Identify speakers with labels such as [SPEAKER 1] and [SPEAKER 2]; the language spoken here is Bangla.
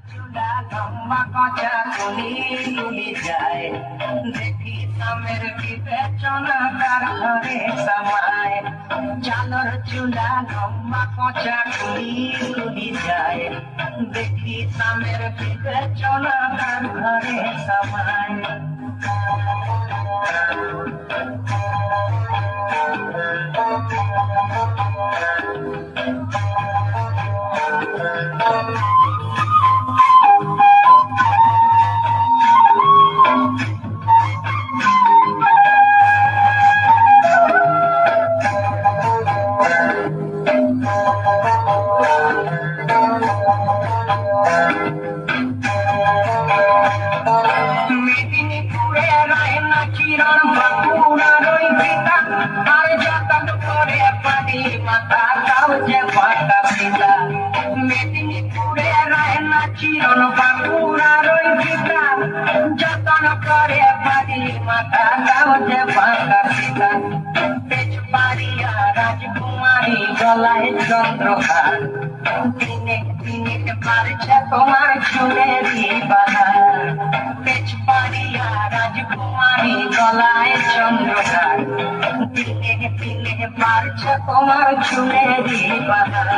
[SPEAKER 1] চুলা লম্বা কচা কুলি কুলি যায়, দেখি সামের বিবেচনা তার ঘরে সমায়। চালর চুলা লম্বা কচা কুলি কুলি যায়, দেখি সামের বিবেচনা তার ঘরে সমায়। মেদিনীপুরে রয় না চিরণ বাঁকুড়ার ওই পিতা, আর যতন করে পারি মাতা তাও যে পাতা পিতা। মেদিনীপুরে রয় না চিরণ বাঁকুড়ার ওই পিতা, যতন করে পারি মাতা তাও যে পাতা পিতা। তেজপাড়িয়া রাজকুমারী গলায় চন্দ্রহার, দিনে দিনে পারছে তোমার চুলেরই বাহার। তেজপাড়িয়া রাজকুমারী গলায় চন্দ্রহার, দিনে দিনে পারছে তোমার চুলেরই বাহার।